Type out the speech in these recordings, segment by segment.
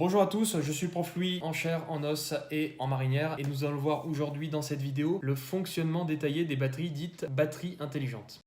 Bonjour à tous, je suis le prof Louis en chair, en os et en marinière et nous allons voir aujourd'hui dans cette vidéo le fonctionnement détaillé des batteries dites batteries intelligentes.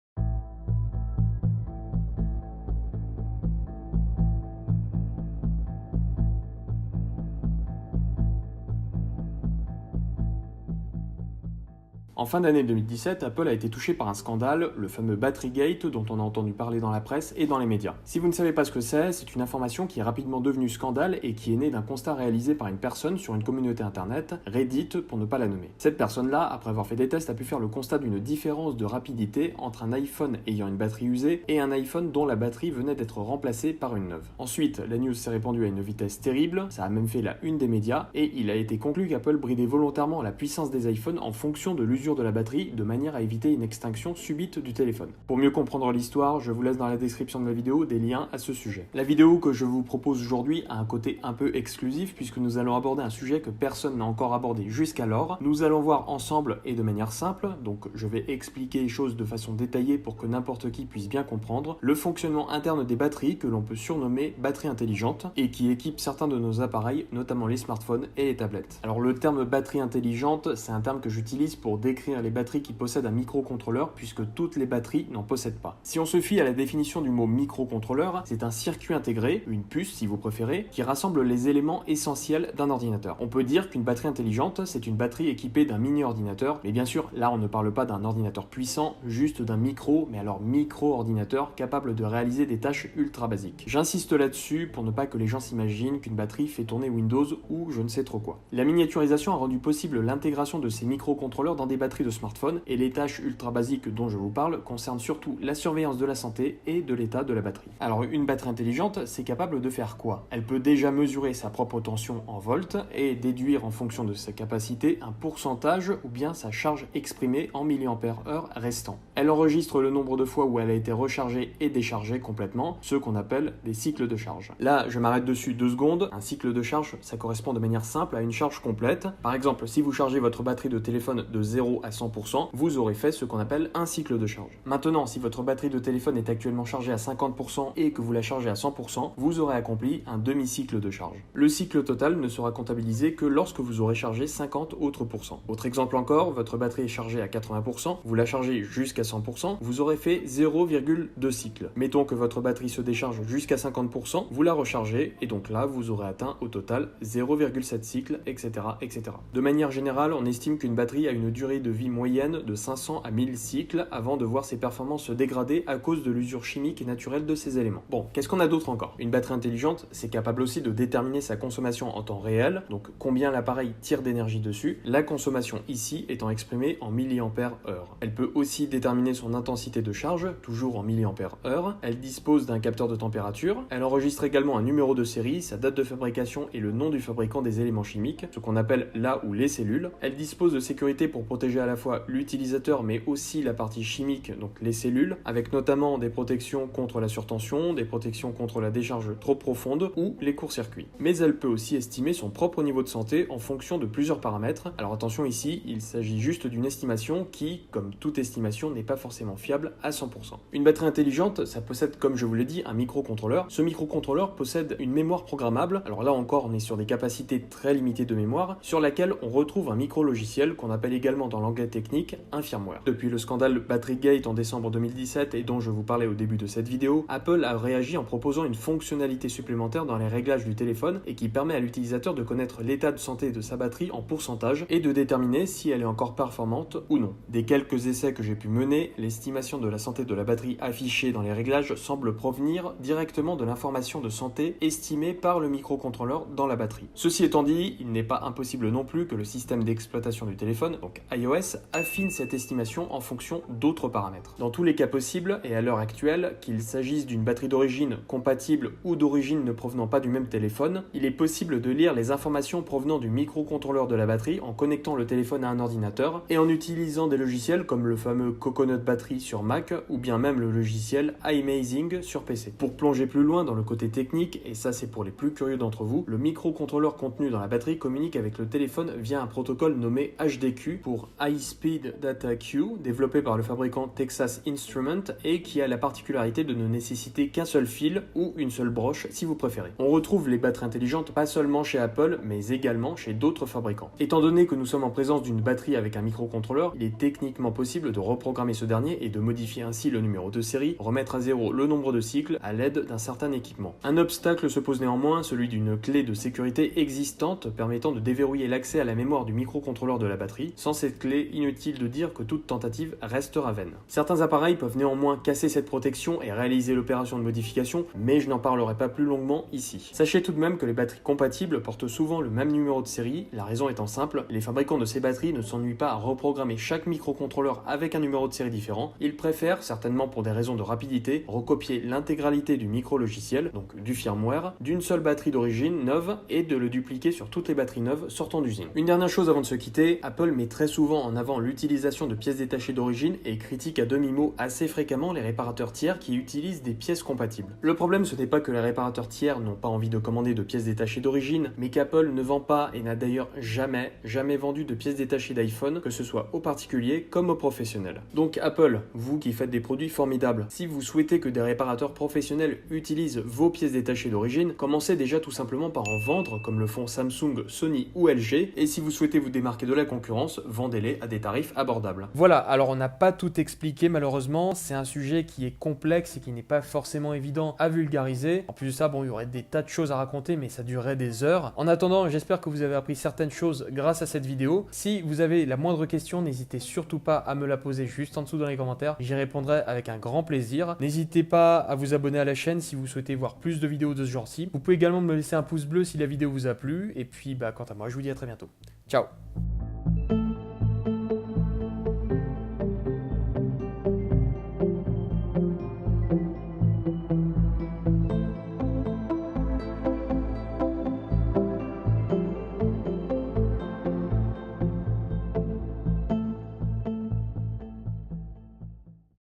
En fin d'année 2017, Apple a été touché par un scandale, le fameux Batterygate dont on a entendu parler dans la presse et dans les médias. Si vous ne savez pas ce que c'est une information qui est rapidement devenue scandale et qui est née d'un constat réalisé par une personne sur une communauté internet, Reddit pour ne pas la nommer. Cette personne-là, après avoir fait des tests, a pu faire le constat d'une différence de rapidité entre un iPhone ayant une batterie usée et un iPhone dont la batterie venait d'être remplacée par une neuve. Ensuite, la news s'est répandue à une vitesse terrible, ça a même fait la une des médias, et il a été conclu qu'Apple bridait volontairement la puissance des iPhones en fonction de l'usure de la batterie de manière à éviter une extinction subite du téléphone. Pour mieux comprendre l'histoire, je vous laisse dans la description de la vidéo des liens à ce sujet. La vidéo que je vous propose aujourd'hui a un côté un peu exclusif puisque nous allons aborder un sujet que personne n'a encore abordé jusqu'alors. Nous allons voir ensemble et de manière simple, donc je vais expliquer les choses de façon détaillée pour que n'importe qui puisse bien comprendre, le fonctionnement interne des batteries que l'on peut surnommer batteries intelligentes et qui équipent certains de nos appareils, notamment les smartphones et les tablettes. Alors le terme batterie intelligente, c'est un terme que j'utilise pour décrire les batteries qui possèdent un microcontrôleur puisque toutes les batteries n'en possèdent pas. Si on se fie à la définition du mot microcontrôleur, c'est un circuit intégré, une puce si vous préférez, qui rassemble les éléments essentiels d'un ordinateur. On peut dire qu'une batterie intelligente, c'est une batterie équipée d'un mini-ordinateur, mais bien sûr, là on ne parle pas d'un ordinateur puissant, juste d'un micro-ordinateur capable de réaliser des tâches ultra basiques. J'insiste là-dessus pour ne pas que les gens s'imaginent qu'une batterie fait tourner Windows ou je ne sais trop quoi. La miniaturisation a rendu possible l'intégration de ces microcontrôleurs dans des batteries de smartphone et les tâches ultra basiques dont je vous parle concernent surtout la surveillance de la santé et de l'état de la batterie. Alors une batterie intelligente, c'est capable de faire quoi? Elle peut déjà mesurer sa propre tension en volts et déduire en fonction de sa capacité un pourcentage ou bien sa charge exprimée en milliampères-heure restant. Elle enregistre le nombre de fois où elle a été rechargée et déchargée complètement, ce qu'on appelle des cycles de charge. Là, je m'arrête dessus 2 secondes. Un cycle de charge, ça correspond de manière simple à une charge complète. Par exemple, si vous chargez votre batterie de téléphone de 0 à 100%, vous aurez fait ce qu'on appelle un cycle de charge. Maintenant, si votre batterie de téléphone est actuellement chargée à 50% et que vous la chargez à 100%, vous aurez accompli un demi-cycle de charge. Le cycle total ne sera comptabilisé que lorsque vous aurez chargé 50 autres pourcents. Autre exemple encore, votre batterie est chargée à 80%, vous la chargez jusqu'à 100%, vous aurez fait 0,2 cycles. Mettons que votre batterie se décharge jusqu'à 50%, vous la rechargez et donc là, vous aurez atteint au total 0,7 cycles, etc., etc. De manière générale, on estime qu'une batterie a une durée de vie moyenne de 500 à 1000 cycles avant de voir ses performances se dégrader à cause de l'usure chimique et naturelle de ces éléments. Bon, qu'est-ce qu'on a d'autre encore? Une batterie intelligente, c'est capable aussi de déterminer sa consommation en temps réel, donc combien l'appareil tire d'énergie dessus, la consommation ici étant exprimée en milliampères-heure. Elle peut aussi déterminer son intensité de charge, toujours en milliampères-heure. Elle dispose d'un capteur de température. Elle enregistre également un numéro de série, sa date de fabrication et le nom du fabricant des éléments chimiques, ce qu'on appelle là ou les cellules. Elle dispose de sécurité pour protéger à la fois l'utilisateur mais aussi la partie chimique, donc les cellules, avec notamment des protections contre la surtension, des protections contre la décharge trop profonde ou les courts-circuits. Mais elle peut aussi estimer son propre niveau de santé en fonction de plusieurs paramètres. Alors attention ici, il s'agit juste d'une estimation qui, comme toute estimation, n'est pas forcément fiable à 100%. Une batterie intelligente, ça possède, comme je vous l'ai dit, un microcontrôleur. Ce microcontrôleur possède une mémoire programmable. Alors là encore, on est sur des capacités très limitées de mémoire, sur laquelle on retrouve un micro-logiciel qu'on appelle également dans l'anglais technique un firmware. Depuis le scandale Batterygate en décembre 2017 et dont je vous parlais au début de cette vidéo, Apple a réagi en proposant une fonctionnalité supplémentaire dans les réglages du téléphone et qui permet à l'utilisateur de connaître l'état de santé de sa batterie en pourcentage et de déterminer si elle est encore performante ou non. Des quelques essais que j'ai pu mener, l'estimation de la santé de la batterie affichée dans les réglages semble provenir directement de l'information de santé estimée par le microcontrôleur dans la batterie. Ceci étant dit, il n'est pas impossible non plus que le système d'exploitation du téléphone, donc iOS, affine cette estimation en fonction d'autres paramètres. Dans tous les cas possibles, et à l'heure actuelle, qu'il s'agisse d'une batterie d'origine compatible ou d'origine ne provenant pas du même téléphone, il est possible de lire les informations provenant du microcontrôleur de la batterie en connectant le téléphone à un ordinateur et en utilisant des logiciels comme le fameux Coconut Battery sur Mac ou bien même le logiciel iMazing sur PC. Pour plonger plus loin dans le côté technique, et ça c'est pour les plus curieux d'entre vous, le microcontrôleur contenu dans la batterie communique avec le téléphone via un protocole nommé HDQ pour High Speed Data Queue, développée par le fabricant Texas Instruments et qui a la particularité de ne nécessiter qu'un seul fil ou une seule broche si vous préférez. On retrouve les batteries intelligentes pas seulement chez Apple, mais également chez d'autres fabricants. Étant donné que nous sommes en présence d'une batterie avec un microcontrôleur, il est techniquement possible de reprogrammer ce dernier et de modifier ainsi le numéro de série, remettre à zéro le nombre de cycles à l'aide d'un certain équipement. Un obstacle se pose néanmoins, celui d'une clé de sécurité existante permettant de déverrouiller l'accès à la mémoire du microcontrôleur de la batterie. Sans cette clé, inutile de dire que toute tentative restera vaine. Certains appareils peuvent néanmoins casser cette protection et réaliser l'opération de modification, mais je n'en parlerai pas plus longuement ici. Sachez tout de même que les batteries compatibles portent souvent le même numéro de série, la raison étant simple, les fabricants de ces batteries ne s'ennuient pas à reprogrammer chaque microcontrôleur avec un numéro de série différent, ils préfèrent, certainement pour des raisons de rapidité, recopier l'intégralité du micro-logiciel, donc du firmware, d'une seule batterie d'origine neuve et de le dupliquer sur toutes les batteries neuves sortant d'usine. Une dernière chose avant de se quitter, Apple met très souvent en avant l'utilisation de pièces détachées d'origine et critique à demi-mot assez fréquemment les réparateurs tiers qui utilisent des pièces compatibles. Le problème, ce n'est pas que les réparateurs tiers n'ont pas envie de commander de pièces détachées d'origine, mais qu'Apple ne vend pas et n'a d'ailleurs jamais vendu de pièces détachées d'iPhone, que ce soit aux particuliers comme aux professionnels. Donc Apple, vous qui faites des produits formidables, si vous souhaitez que des réparateurs professionnels utilisent vos pièces détachées d'origine, commencez déjà tout simplement par en vendre comme le font Samsung, Sony ou LG, et si vous souhaitez vous démarquer de la concurrence, vendez-les à des tarifs abordables. Voilà, alors on n'a pas tout expliqué malheureusement, c'est un sujet qui est complexe et qui n'est pas forcément évident à vulgariser. En plus de ça, bon, il y aurait des tas de choses à raconter, mais ça durerait des heures. En attendant, j'espère que vous avez appris certaines choses grâce à cette vidéo. Si vous avez la moindre question, n'hésitez surtout pas à me la poser juste en dessous dans les commentaires. J'y répondrai avec un grand plaisir. N'hésitez pas à vous abonner à la chaîne si vous souhaitez voir plus de vidéos de ce genre-ci. Vous pouvez également me laisser un pouce bleu si la vidéo vous a plu. Et puis, quant à moi, je vous dis à très bientôt. Ciao!